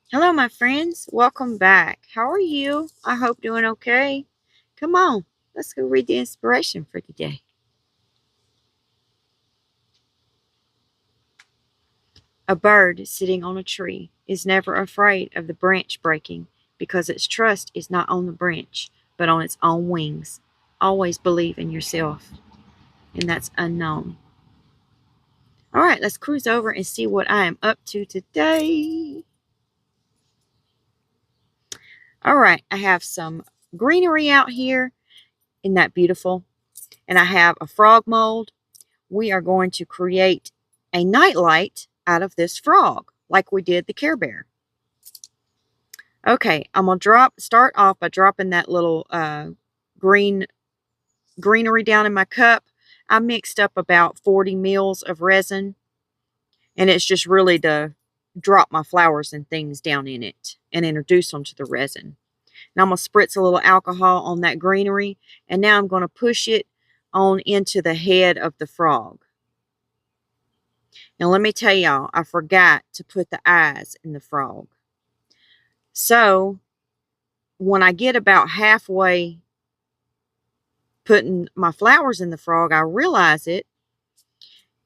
Hello, my friends. Welcome back. How are you? I hope doing okay. Come on, let's go read the inspiration for today. A bird sitting on a tree is never afraid of the branch breaking because its trust is not on the branch, but on its own wings. Always believe in yourself, and that's unknown. All right, let's cruise over and see what I am up to today. All right, I have some greenery out here. Isn't that beautiful? And I have a frog mold. We are going to create a nightlight out of this frog, like we did the Care Bear. Okay, I'm going to start off by dropping that little greenery down in my cup. I mixed up about 40 mils of resin, and it's just really to drop my flowers and things down in it and introduce them to the resin. And I'm going to spritz a little alcohol on that greenery, and now I'm going to push it on into the head of the frog. Now let me tell y'all, I forgot to put the eyes in the frog. So when I get about halfway putting my flowers in the frog, I realize it,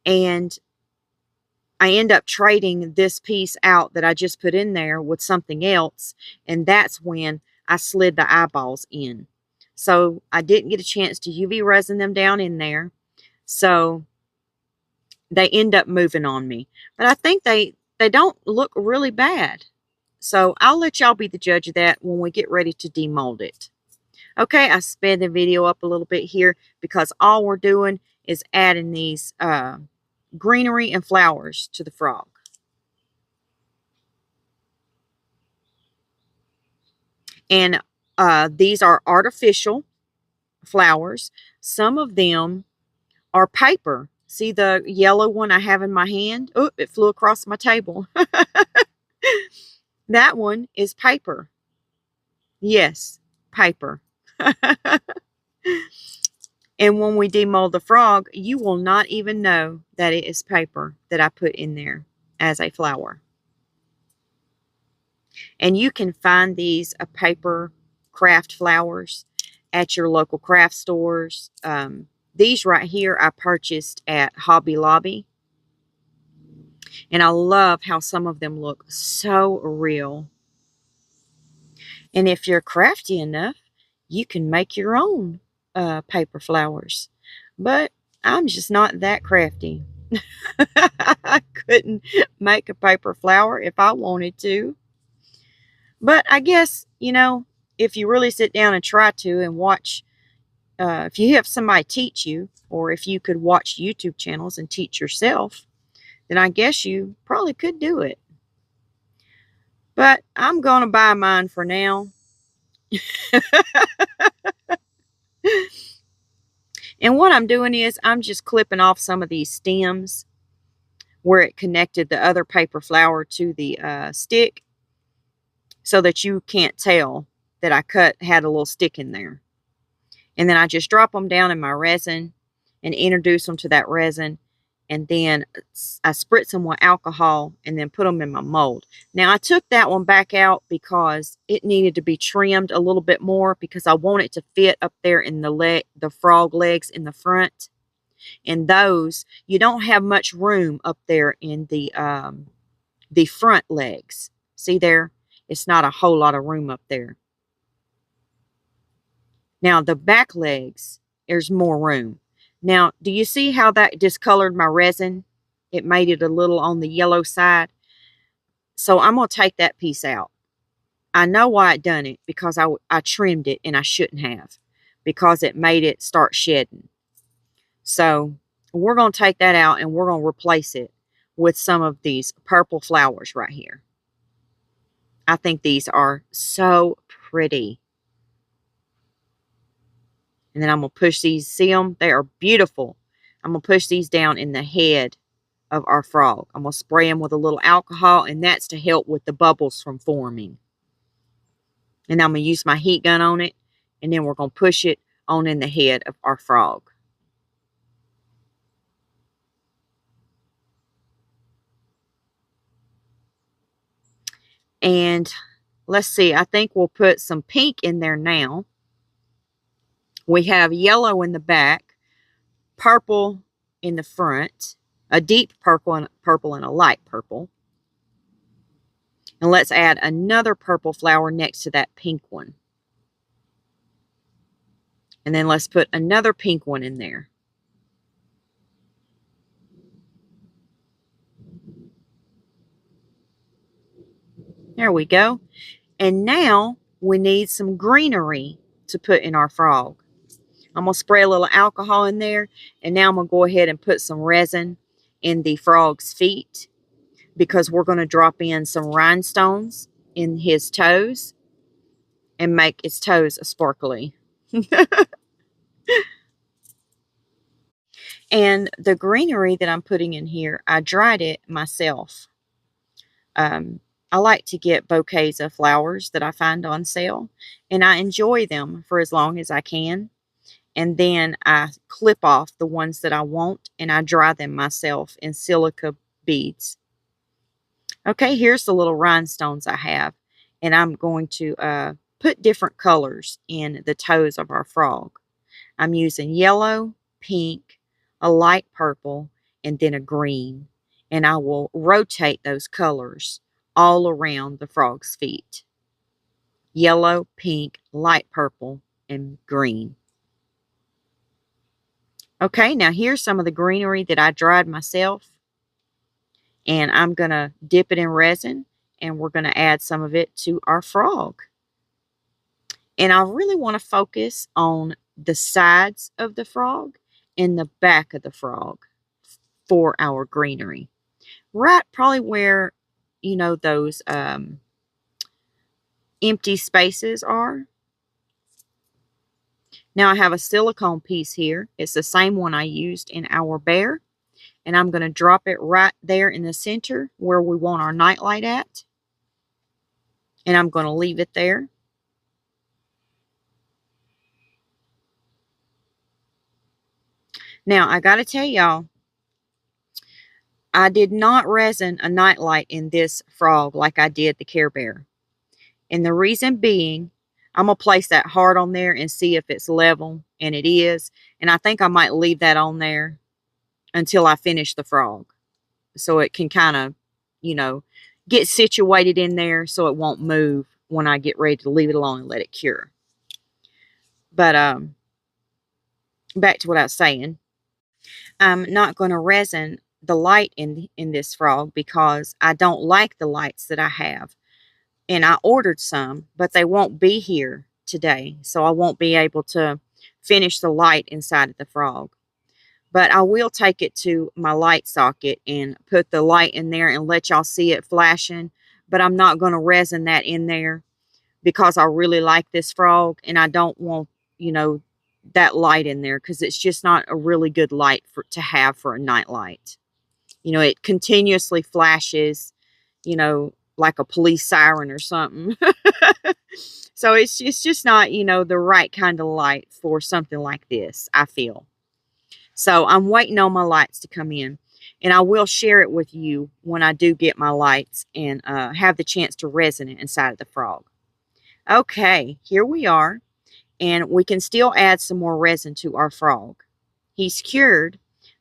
and I end up trading this piece out that I just put in there with something else, and that's when I slid the eyeballs in. So I didn't get a chance to UV resin them down in there, so they end up moving on me. But I think they don't look really bad. So I'll let y'all be the judge of that when we get ready to demold it. Okay, I sped the video up a little bit here because all we're doing is adding these greenery and flowers to the frog. And these are artificial flowers. Some of them are paper. See the yellow one I have in my hand? Oh, it flew across my table. That one is paper. Yes, paper. And when we demold the frog, you will not even know that it is paper that I put in there as a flower. And you can find these paper craft flowers at your local craft stores. These right here I purchased at Hobby Lobby. And I love how some of them look so real. And if you're crafty enough, you can make your own paper flowers. But I'm just not that crafty. I couldn't make a paper flower if I wanted to. But I guess, if you really sit down and try to and watch, if you have somebody teach you, or if you could watch YouTube channels and teach yourself, then I guess you probably could do it. But I'm going to buy mine for now. And what I'm doing is I'm just clipping off some of these stems where it connected the other paper flower to the stick, so that you can't tell that I had a little stick in there. And then I just drop them down in my resin and introduce them to that resin. And then I spritz them with alcohol and then put them in my mold. Now I took that one back out because it needed to be trimmed a little bit more, because I want it to fit up there in the frog legs in the front. And those, you don't have much room up there in the front legs. See there? It's not a whole lot of room up there. Now the back legs, there's more room. Now, do you see how that discolored my resin? It made it a little on the yellow side. So I'm going to take that piece out. I know why I done it, because I trimmed it and I shouldn't have, because it made it start shedding. So we're going to take that out and we're going to replace it with some of these purple flowers right here. I think these are so pretty. And then I'm going to push these, see them? They are beautiful. I'm going to push these down in the head of our frog. I'm going to spray them with a little alcohol, and that's to help with the bubbles from forming. And I'm going to use my heat gun on it, and then we're going to push it on in the head of our frog. And let's see, I think we'll put some pink in there now. We have yellow in the back, purple in the front, a deep purple and a light purple. And let's add another purple flower next to that pink one. And then let's put another pink one in there. There we go. And now we need some greenery to put in our frog. I'm going to spray a little alcohol in there. And now I'm going to go ahead and put some resin in the frog's feet, because we're going to drop in some rhinestones in his toes and make his toes sparkly. And the greenery that I'm putting in here, I dried it myself. I like to get bouquets of flowers that I find on sale, and I enjoy them for as long as I can. And then I clip off the ones that I want, and I dry them myself in silica beads. Okay, here's the little rhinestones I have, and I'm going to put different colors in the toes of our frog. I'm using yellow, pink, a light purple, and then a green. And I will rotate those colors all around the frog's feet. Yellow, pink, light purple, and green. Okay, now here's some of the greenery that I dried myself. And I'm going to dip it in resin, and we're going to add some of it to our frog. And I really want to focus on the sides of the frog and the back of the frog for our greenery. Right probably where, you know, those empty spaces are. Now I have a silicone piece here. It's the same one I used in our bear. And I'm going to drop it right there in the center where we want our nightlight at. And I'm going to leave it there. Now, I got to tell y'all, I did not resin a nightlight in this frog like I did the Care Bear. And the reason being, I'm going to place that hard on there and see if it's level, and it is. And I think I might leave that on there until I finish the frog, so it can kind of, you know, get situated in there so it won't move when I get ready to leave it alone and let it cure. But back to what I was saying. I'm not going to resin the light in this frog because I don't like the lights that I have. And I ordered some, but they won't be here today, so I won't be able to finish the light inside of the frog. But I will take it to my light socket and put the light in there and let y'all see it flashing. But I'm not going to resin that in there because I really like this frog, and I don't want, you know, that light in there because it's just not a really good light to have for a night light. You know, it continuously flashes, you know, like a police siren or something. So it's just not, you know, the right kind of light for something like this, I feel. So I'm waiting on my lights to come in. And I will share it with you when I do get my lights and have the chance to resin it inside of the frog. Okay, here we are. And we can still add some more resin to our frog. He's cured,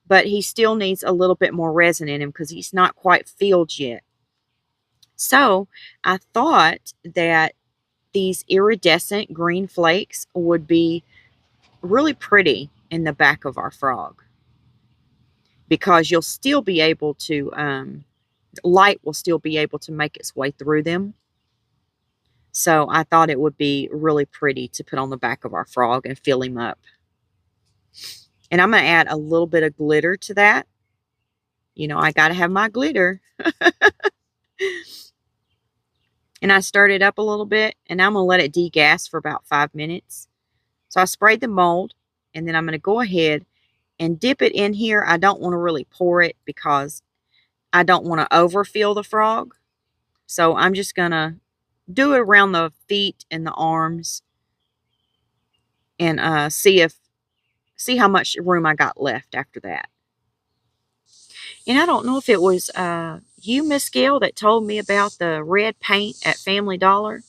but he still needs a little bit more resin in him because he's not quite filled yet. So I thought that these iridescent green flakes would be really pretty in the back of our frog, because you'll still be able to, light will still be able to make its way through them. So I thought it would be really pretty to put on the back of our frog and fill him up. And I'm going to add a little bit of glitter to that. You know, I got to have my glitter. And I stirred it up a little bit, and I'm going to let it degas for about 5 minutes. So I sprayed the mold, and then I'm going to go ahead and dip it in here. I don't want to really pour it because I don't want to overfill the frog. So I'm just going to do it around the feet and the arms and see how much room I got left after that. And I don't know if it was you, Miss Gail, that told me about the red paint at Family Dollar.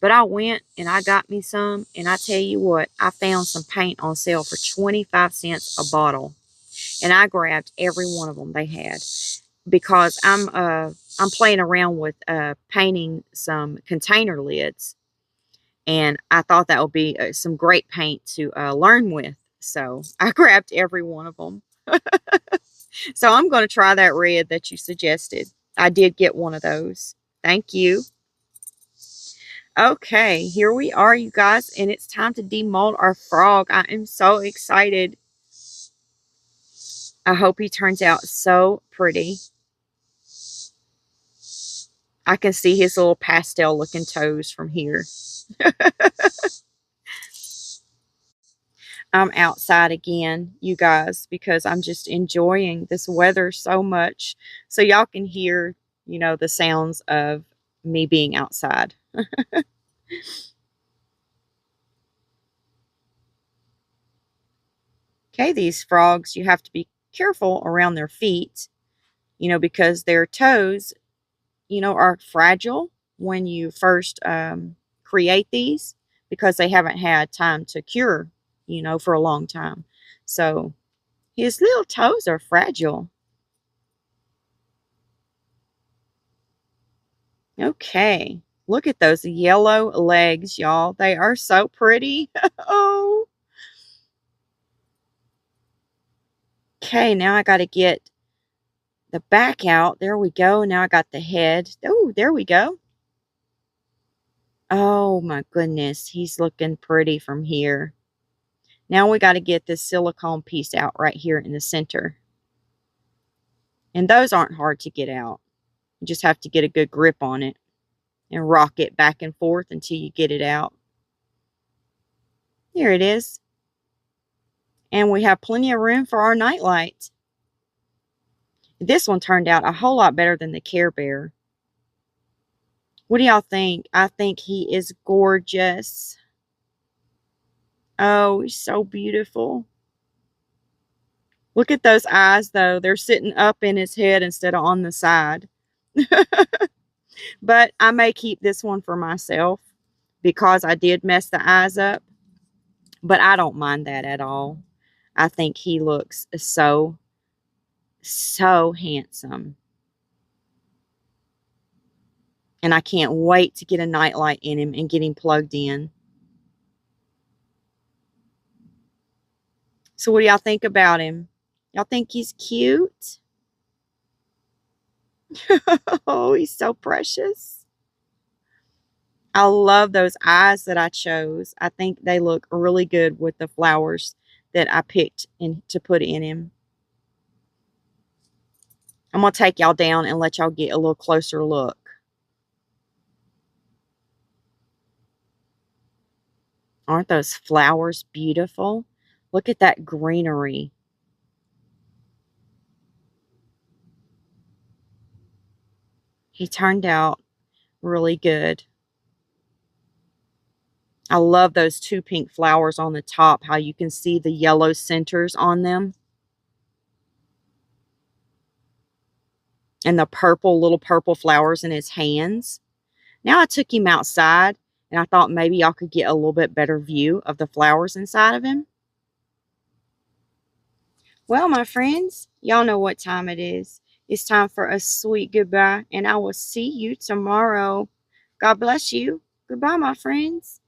But I went and I got me some. And I tell you what, I found some paint on sale for 25 cents a bottle. And I grabbed every one of them they had. Because I'm playing around with painting some container lids. And I thought that would be some great paint to learn with. So I grabbed every one of them. So I'm going to try that red that you suggested. I did get one of those. Thank you. Okay, here we are, you guys, and it's time to demold our frog. I am so excited. I hope he turns out so pretty. I can see his little pastel looking toes from here. I'm outside again, you guys, because I'm just enjoying this weather so much. So y'all can hear, you know, the sounds of me being outside. Okay, these frogs, you have to be careful around their feet, you know, because their toes, you know, are fragile when you first create these because they haven't had time to cure, you know, for a long time. So his little toes are fragile. Okay, look at those yellow legs, y'all. They are so pretty. Oh. Okay, now I got to get the back out. There we go. Now I got the head. Oh, there we go. Oh my goodness, he's looking pretty from here. Now we got to get this silicone piece out right here in the center. And those aren't hard to get out. You just have to get a good grip on it and rock it back and forth until you get it out. There it is. And we have plenty of room for our nightlight. This one turned out a whole lot better than the Care Bear. What do y'all think? I think he is gorgeous. Oh, he's so beautiful. Look at those eyes, though. They're sitting up in his head instead of on the side. But I may keep this one for myself because I did mess the eyes up. But I don't mind that at all. I think he looks so handsome. And I can't wait to get a nightlight in him and get him plugged in. So what do y'all think about him? Y'all think he's cute? Oh, he's so precious. I love those eyes that I chose. I think they look really good with the flowers that I picked to put in him. I'm going to take y'all down and let y'all get a little closer look. Aren't those flowers beautiful? Look at that greenery. He turned out really good. I love those two pink flowers on the top, how you can see the yellow centers on them. And the little purple flowers in his hands. Now I took him outside, and I thought maybe y'all could get a little bit better view of the flowers inside of him. Well, my friends, y'all know what time it is. It's time for a sweet goodbye, and I will see you tomorrow. God bless you. Goodbye, my friends.